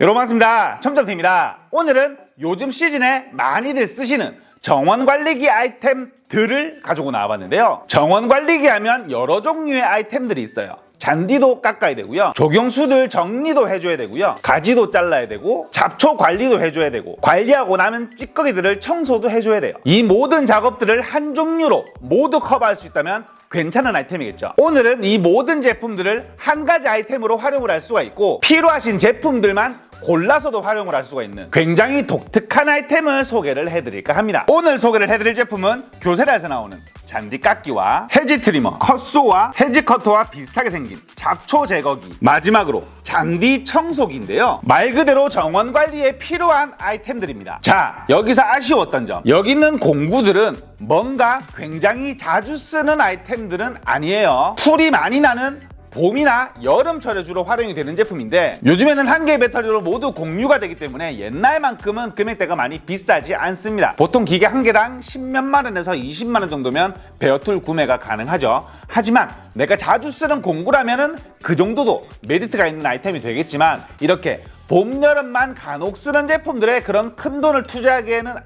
여러분 반갑습니다. 첨점TV입니다. 오늘은 요즘 시즌에 많이들 쓰시는 정원관리기 아이템들을 가지고 나와봤는데요. 정원관리기 하면 여러 종류의 아이템들이 있어요. 잔디도 깎아야 되고요, 조경수들 정리도 해줘야 되고요, 가지도 잘라야 되고, 잡초 관리도 해줘야 되고, 관리하고 나면 찌꺼기들을 청소도 해줘야 돼요. 이 모든 작업들을 한 종류로 모두 커버할 수 있다면 괜찮은 아이템이겠죠. 오늘은 이 모든 제품들을 한 가지 아이템으로 활용을 할 수가 있고, 필요하신 제품들만 골라서도 활용을 할 수가 있는 굉장히 독특한 아이템을 소개를 해드릴까 합니다. 오늘 소개를 해드릴 제품은 교세라에서 나오는 잔디 깎기와 해지 트리머, 컷소와 해지 커터와 비슷하게 생긴 잡초 제거기, 마지막으로 잔디 청소기인데요. 말 그대로 정원 관리에 필요한 아이템들입니다. 자, 여기서 아쉬웠던 점, 여기 있는 공구들은 뭔가 굉장히 자주 쓰는 아이템들은 아니에요. 풀이 많이 나는 봄이나 여름철에 주로 활용이 되는 제품인데, 요즘에는 한 개의 배터리로 모두 공유가 되기 때문에 옛날만큼은 금액대가 많이 비싸지 않습니다. 보통 기계 한 개당 10몇만 원에서 20만 원 정도면 베어툴 구매가 가능하죠. 하지만 내가 자주 쓰는 공구라면은 그 정도도 메리트가 있는 아이템이 되겠지만, 이렇게 봄, 여름만 간혹 쓰는 제품들에 그런 큰 돈을 투자하기에는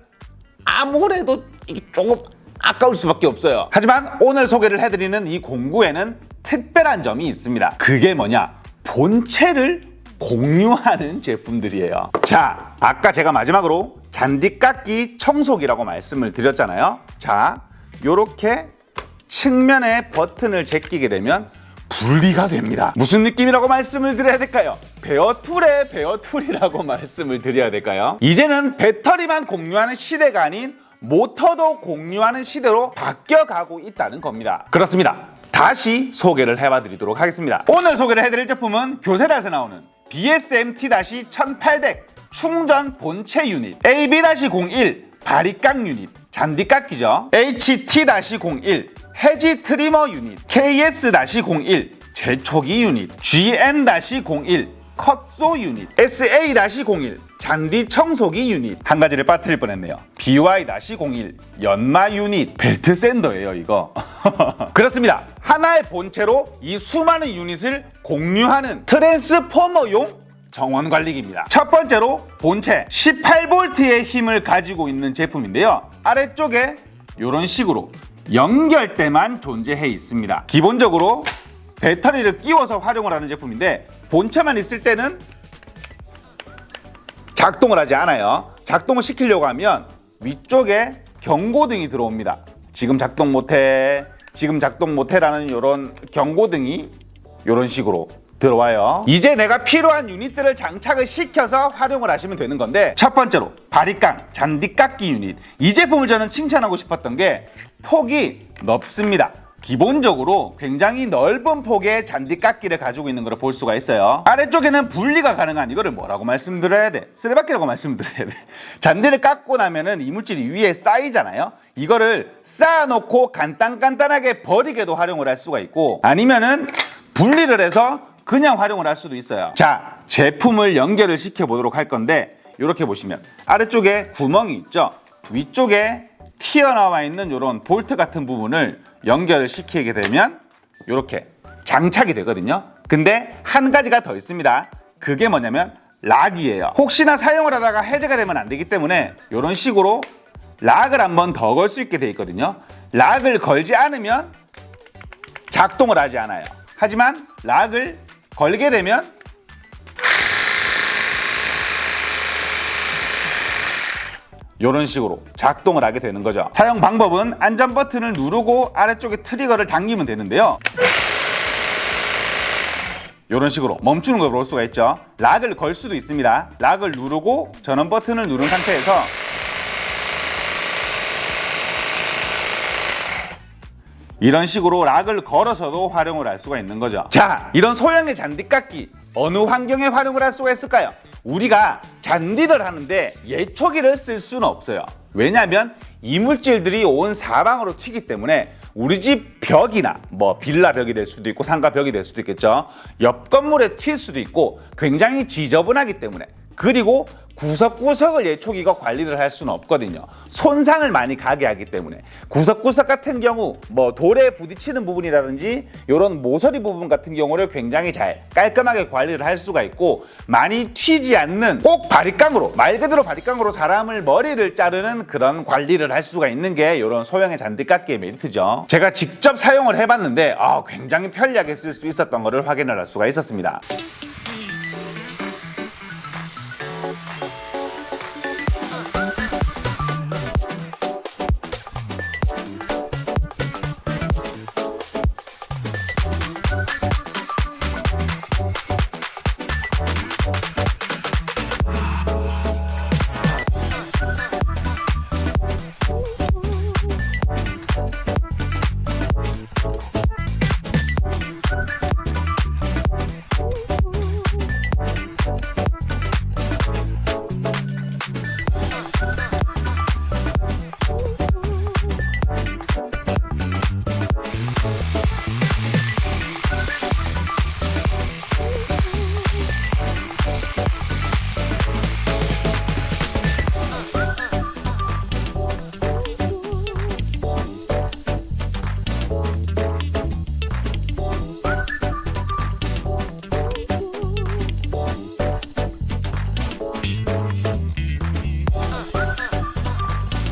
아무래도 이게 조금 아까울 수밖에 없어요. 하지만 오늘 소개를 해드리는 이 공구에는 특별한 점이 있습니다. 그게 뭐냐? 본체를 공유하는 제품들이에요. 자, 아까 제가 마지막으로 잔디 깎기 청소기라고 말씀을 드렸잖아요. 자, 요렇게 측면에 버튼을 제끼게 되면 분리가 됩니다. 무슨 느낌이라고 말씀을 드려야 될까요? 베어툴의 베어툴이라고 말씀을 드려야 될까요? 이제는 배터리만 공유하는 시대가 아닌 모터도 공유하는 시대로 바뀌어가고 있다는 겁니다. 그렇습니다. 다시 소개를 해봐 드리도록 하겠습니다. 오늘 소개를 해드릴 제품은 교세라에서 나오는 BSMT-1800 충전 본체 유닛, AB-01 바리깡 유닛, 잔디 깎기죠, HT-01 해지 트리머 유닛, KS-01 제초기 유닛, GN-01 컷소 유닛, SA-01 잔디 청소기 유닛, 한 가지를 빠뜨릴 뻔했네요. BY-01 연마 유닛, 벨트 샌더예요 이거. 그렇습니다. 하나의 본체로 이 수많은 유닛을 공유하는 트랜스포머용 정원관리기입니다. 첫 번째로 본체 18V의 힘을 가지고 있는 제품인데요. 아래쪽에 이런 식으로 연결대만 존재해 있습니다. 기본적으로 배터리를 끼워서 활용을 하는 제품인데, 본체만 있을 때는 작동을 하지 않아요. 작동을 시키려고 하면 위쪽에 경고등이 들어옵니다. 지금 작동 못해, 지금 작동 못해라는 이런 경고등이 이런 식으로 들어와요. 이제 내가 필요한 유닛들을 장착을 시켜서 활용을 하시면 되는 건데, 첫 번째로 바리깡 잔디 깎기 유닛. 이 제품을 저는 칭찬하고 싶었던 게 폭이 넓습니다. 기본적으로 굉장히 넓은 폭의 잔디 깎기를 가지고 있는 걸 볼 수가 있어요. 아래쪽에는 분리가 가능한, 이거를 뭐라고 말씀드려야 돼? 쓰레받기라고 말씀드려야 돼. 잔디를 깎고 나면은 이물질이 위에 쌓이잖아요. 이거를 쌓아놓고 간단하게 버리게도 활용을 할 수가 있고, 아니면은 분리를 해서 그냥 활용을 할 수도 있어요. 자, 제품을 연결을 시켜 보도록 할 건데, 이렇게 보시면 아래쪽에 구멍이 있죠. 위쪽에 튀어나와 있는 이런 볼트 같은 부분을 연결을 시키게 되면 이렇게 장착이 되거든요. 근데 한 가지가 더 있습니다. 그게 뭐냐면 락이에요. 혹시나 사용을 하다가 해제가 되면 안 되기 때문에 이런 식으로 락을 한 번 더 걸 수 있게 돼 있거든요. 락을 걸지 않으면 작동을 하지 않아요. 하지만 락을 걸게 되면 이런 식으로 작동을 하게 되는 거죠. 사용 방법은 안전 버튼을 누르고 아래쪽에 트리거를 당기면 되는데요. 이런 식으로 멈추는 걸 볼 수가 있죠. 락을 걸 수도 있습니다. 락을 누르고 전원 버튼을 누른 상태에서 이런 식으로 락을 걸어서도 활용을 할 수가 있는 거죠. 자, 이런 소형의 잔디 깎기 어느 환경에 활용을 할 수가 있을까요? 우리가 잔디를 하는데 예초기를 쓸 수는 없어요. 왜냐하면 이물질들이 온 사방으로 튀기 때문에 우리 집 벽이나 뭐 빌라 벽이 될 수도 있고 상가 벽이 될 수도 있겠죠. 옆 건물에 튈 수도 있고 굉장히 지저분하기 때문에 그리고 구석구석을 예초기가 관리를 할 수는 없거든요. 손상을 많이 가게 하기 때문에. 구석구석 같은 경우 뭐 돌에 부딪히는 부분이라든지 이런 모서리 부분 같은 경우를 굉장히 잘 깔끔하게 관리를 할 수가 있고, 많이 튀지 않는 꼭 바리깡으로, 말 그대로 바리깡으로 사람을 머리를 자르는 그런 관리를 할 수가 있는 게 이런 소형의 잔디깎기의 메리트죠. 제가 직접 사용을 해봤는데 굉장히 편리하게 쓸 수 있었던 것을 확인을 할 수가 있었습니다.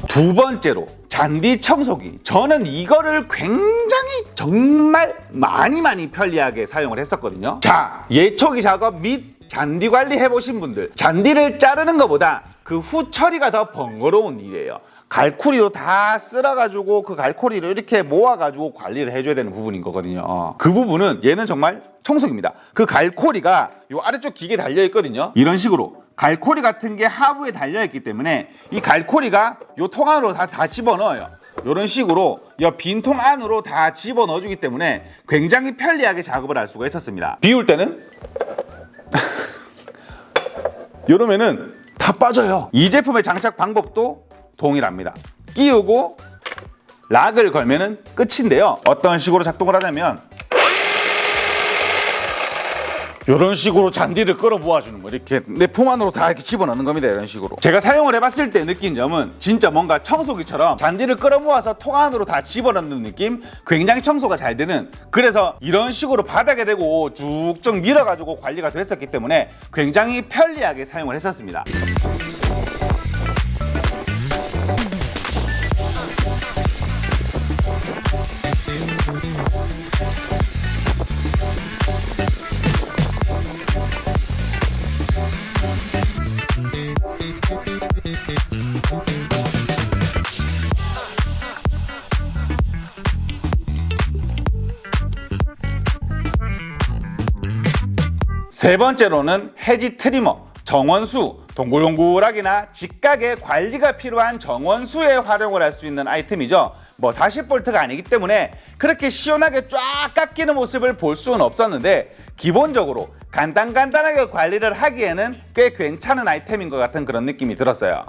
두 번째로 잔디 청소기. 저는 이거를 굉장히 정말 많이 편리하게 사용을 했었거든요. 자, 예초기 작업 및 잔디 관리 해보신 분들, 잔디를 자르는 것보다 그 후 처리가 더 번거로운 일이에요. 갈고리로 다 쓸어가지고 그 갈고리를 이렇게 모아가지고 관리를 해줘야 되는 부분인 거거든요. 그 부분은 얘는 정말 청소기입니다. 그 갈고리가 요 아래쪽 기계에 달려있거든요. 이런 식으로 갈고리 같은 게 하부에 달려있기 때문에 이 갈고리가 요 통 안으로 다 집어넣어요. 이런 식으로 이 빈 통 안으로 다 집어넣어주기 때문에 굉장히 편리하게 작업을 할 수가 있었습니다. 비울 때는 이러면은 다 빠져요. 이 제품의 장착 방법도 동일합니다. 끼우고 락을 걸면은 끝인데요. 어떤 식으로 작동을 하냐면 이런 식으로 잔디를 끌어 모아주는 거, 이렇게 내 품 안으로 다 이렇게 집어넣는 겁니다. 이런 식으로. 제가 사용을 해봤을 때 느낀 점은 진짜 뭔가 청소기처럼 잔디를 끌어 모아서 통 안으로 다 집어넣는 느낌, 굉장히 청소가 잘 되는, 그래서 이런 식으로 바닥에 대고 쭉쭉 밀어가지고 관리가 됐었기 때문에 굉장히 편리하게 사용을 했었습니다. 세 번째로는 해지 트리머, 정원수, 동글동글하기나 직각의 관리가 필요한 정원수에 활용을 할 수 있는 아이템이죠. 뭐 40V가 아니기 때문에 그렇게 시원하게 쫙 깎이는 모습을 볼 수는 없었는데, 기본적으로 간단하게 관리를 하기에는 꽤 괜찮은 아이템인 것 같은 그런 느낌이 들었어요.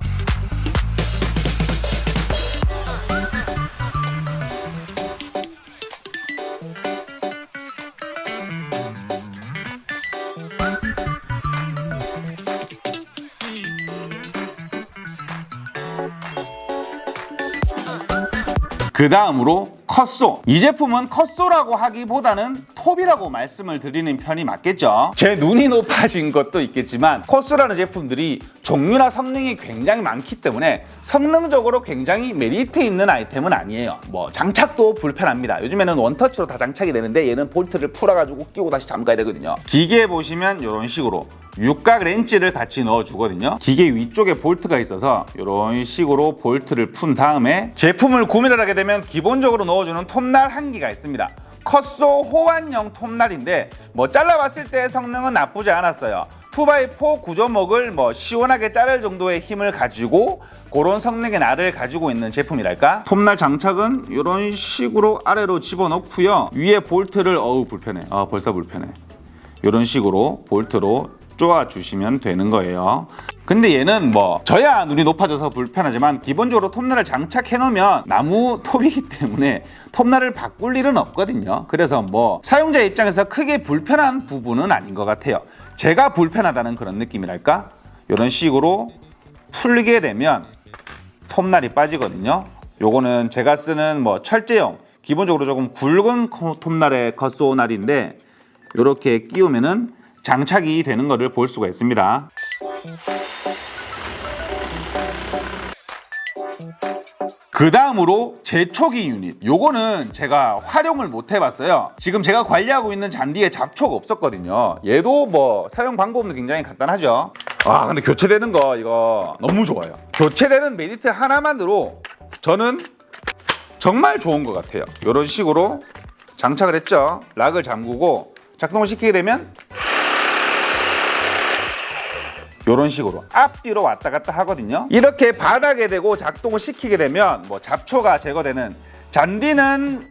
그 다음으로 컷소. 이 제품은 컷소라고 하기보다는 톱이라고 말씀을 드리는 편이 맞겠죠. 제 눈이 높아진 것도 있겠지만 컷소라는 제품들이 종류나 성능이 굉장히 많기 때문에 성능적으로 굉장히 메리트 있는 아이템은 아니에요. 뭐 장착도 불편합니다. 요즘에는 원터치로 다 장착이 되는데 얘는 볼트를 풀어가지고 끼고 다시 잠가야 되거든요. 기계에 보시면 이런 식으로 육각 렌치를 같이 넣어주거든요. 기계 위쪽에 볼트가 있어서 이런 식으로 볼트를 푼 다음에 제품을 구매를 하게 되면 기본적으로 넣어주는 톱날 한 개가 있습니다. 컷소 호환형 톱날인데 뭐 잘라봤을 때 성능은 나쁘지 않았어요. 2x4 구조목을 뭐 시원하게 자를 정도의 힘을 가지고 그런 성능의 날을 가지고 있는 제품이랄까. 톱날 장착은 이런 식으로 아래로 집어넣고요. 위에 볼트를 불편해. 벌써 불편해. 이런 식으로 볼트로 쪼아주시면 되는 거예요. 근데 얘는 뭐 저야 눈이 높아져서 불편하지만 기본적으로 톱날을 장착해 놓으면 나무 톱이기 때문에 톱날을 바꿀 일은 없거든요. 그래서 뭐 사용자 입장에서 크게 불편한 부분은 아닌 것 같아요. 제가 불편하다는 그런 느낌이랄까? 이런 식으로 풀게 되면 톱날이 빠지거든요. 요거는 제가 쓰는 뭐 철제용 기본적으로 조금 굵은 톱날의 컷소날인데 이렇게 끼우면은 장착이 되는 것을 볼 수가 있습니다. 그 다음으로 제초기 유닛, 요거는 제가 활용을 못 해봤어요. 지금 제가 관리하고 있는 잔디에 잡초가 없었거든요. 얘도 뭐 사용 방법은 굉장히 간단하죠. 아 근데 교체되는 거 이거 너무 좋아요. 교체되는 메리트 하나만으로 저는 정말 좋은 것 같아요. 이런 식으로 장착을 했죠. 락을 잠그고 작동을 시키게 되면 이런 식으로 앞뒤로 왔다 갔다 하거든요. 이렇게 바닥에 대고 작동을 시키게 되면 뭐 잡초가 제거되는, 잔디는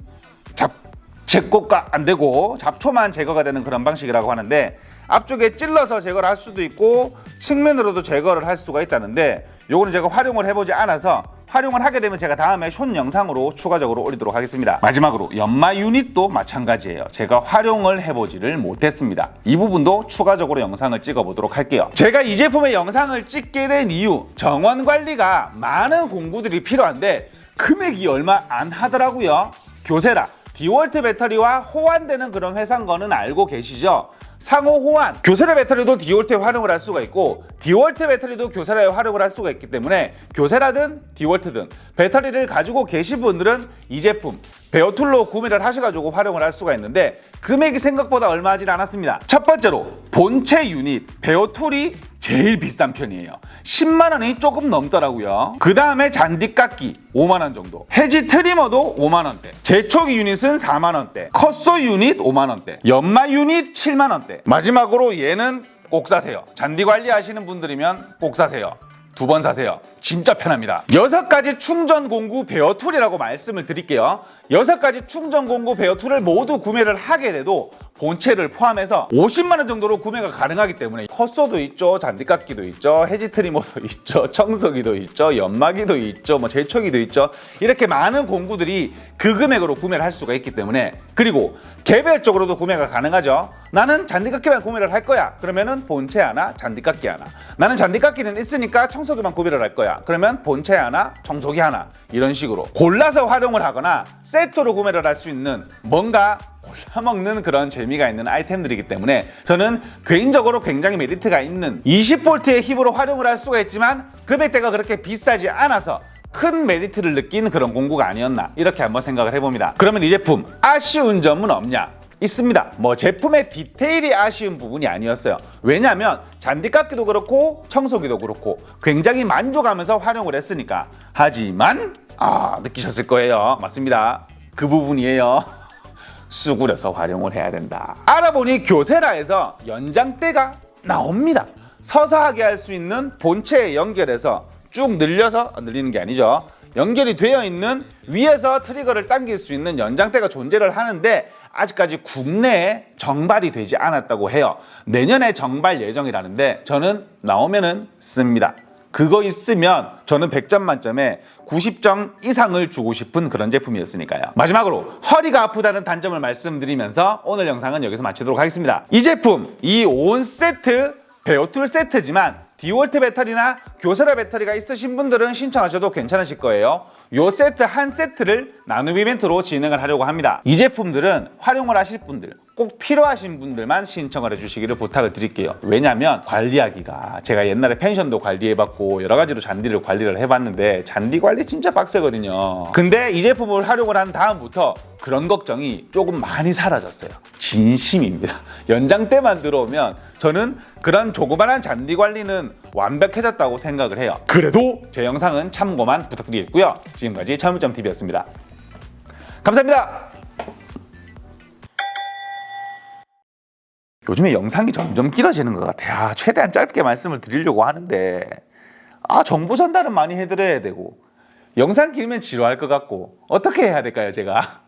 제거가 안 되고 잡초만 제거가 되는 그런 방식이라고 하는데, 앞쪽에 찔러서 제거를 할 수도 있고 측면으로도 제거를 할 수가 있다는데, 요거는 제가 활용을 해보지 않아서 활용을 하게 되면 제가 다음에 숏 영상으로 추가적으로 올리도록 하겠습니다. 마지막으로 연마 유닛도 마찬가지예요. 제가 활용을 해보지를 못했습니다. 이 부분도 추가적으로 영상을 찍어보도록 할게요. 제가 이 제품의 영상을 찍게 된 이유, 정원 관리가 많은 공구들이 필요한데 금액이 얼마 안 하더라고요. 교세라, 디월트 배터리와 호환되는 그런 회사인 거는 알고 계시죠? 상호 호환, 교세라 배터리도 디월트에 활용을 할 수가 있고 디월트 배터리도 교세라에 활용을 할 수가 있기 때문에 교세라든 디월트든 배터리를 가지고 계신 분들은 이 제품 베어툴로 구매를 하셔가지고 활용을 할 수가 있는데 금액이 생각보다 얼마 하진 않았습니다. 첫 번째로 본체 유닛 베어툴이 제일 비싼 편이에요. 10만 원이 조금 넘더라고요. 그 다음에 잔디 깎기 5만 원 정도, 해지 트리머도 5만 원대, 제초기 유닛은 4만 원대, 컷소 유닛 5만 원대, 연마 유닛 7만 원대. 마지막으로 얘는 꼭 사세요. 잔디 관리 하시는 분들이면 꼭 사세요. 2번 사세요. 진짜 편합니다. 6가지 충전 공구 베어툴이라고 말씀을 드릴게요. 6가지 충전 공구 베어툴을 모두 구매를 하게 돼도 본체를 포함해서 50만 원 정도로 구매가 가능하기 때문에 컷소도 있죠, 잔디깎기도 있죠, 해지 트리머도 있죠, 청소기도 있죠, 연마기도 있죠, 뭐 제초기도 있죠. 이렇게 많은 공구들이 그 금액으로 구매를 할 수가 있기 때문에, 그리고 개별적으로도 구매가 가능하죠. 나는 잔디깎기만 구매를 할 거야. 그러면은 본체 하나, 잔디깎기 하나. 나는 잔디깎기는 있으니까 청소기만 구매를 할 거야. 그러면 본체 하나, 청소기 하나. 이런 식으로 골라서 활용을 하거나 세트로 구매를 할 수 있는, 뭔가 골라먹는 그런 재미가 있는 아이템들이기 때문에 저는 개인적으로 굉장히 메리트가 있는 20V의 힘으로 활용을 할 수가 있지만 금액대가 그렇게 비싸지 않아서 큰 메리트를 느낀 그런 공구가 아니었나, 이렇게 한번 생각을 해봅니다. 그러면 이 제품 아쉬운 점은 없냐? 있습니다. 뭐 제품의 디테일이 아쉬운 부분이 아니었어요. 왜냐하면 잔디깎기도 그렇고 청소기도 그렇고 굉장히 만족하면서 활용을 했으니까. 하지만 느끼셨을 거예요. 맞습니다. 그 부분이에요. 수그려서 활용을 해야 된다. 알아보니 교세라에서 연장대가 나옵니다. 서서 하게 할 수 있는 본체에 연결해서 쭉 늘리는 게 아니죠. 연결이 되어 있는 위에서 트리거를 당길 수 있는 연장대가 존재를 하는데 아직까지 국내에 정발이 되지 않았다고 해요. 내년에 정발 예정이라는데 저는 나오면은 씁니다. 그거 있으면 저는 100점 만점에 90점 이상을 주고 싶은 그런 제품이었으니까요. 마지막으로 허리가 아프다는 단점을 말씀드리면서 오늘 영상은 여기서 마치도록 하겠습니다. 이 제품, 이 온 세트 베어툴 세트지만 디월트 배터리나 교세라 배터리가 있으신 분들은 신청하셔도 괜찮으실 거예요. 요 세트 한 세트를 나눔 이벤트로 진행을 하려고 합니다. 이 제품들은 활용을 하실 분들, 꼭 필요하신 분들만 신청을 해주시기를 부탁을 드릴게요. 왜냐면 관리하기가, 제가 옛날에 펜션도 관리해봤고 여러 가지로 잔디를 관리를 해봤는데 잔디 관리 진짜 빡세거든요. 근데 이 제품을 활용을 한 다음부터 그런 걱정이 조금 많이 사라졌어요. 진심입니다. 연장대만 들어오면 저는 그런 조그만한 잔디 관리는 완벽해졌다고 생각을 해요. 그래도 제 영상은 참고만 부탁드리겠고요. 지금까지 철물점TV였습니다. 감사합니다. 요즘에 영상이 점점 길어지는 것 같아요. 최대한 짧게 말씀을 드리려고 하는데 정보 전달은 많이 해드려야 되고 영상 길면 지루할 것 같고 어떻게 해야 될까요, 제가?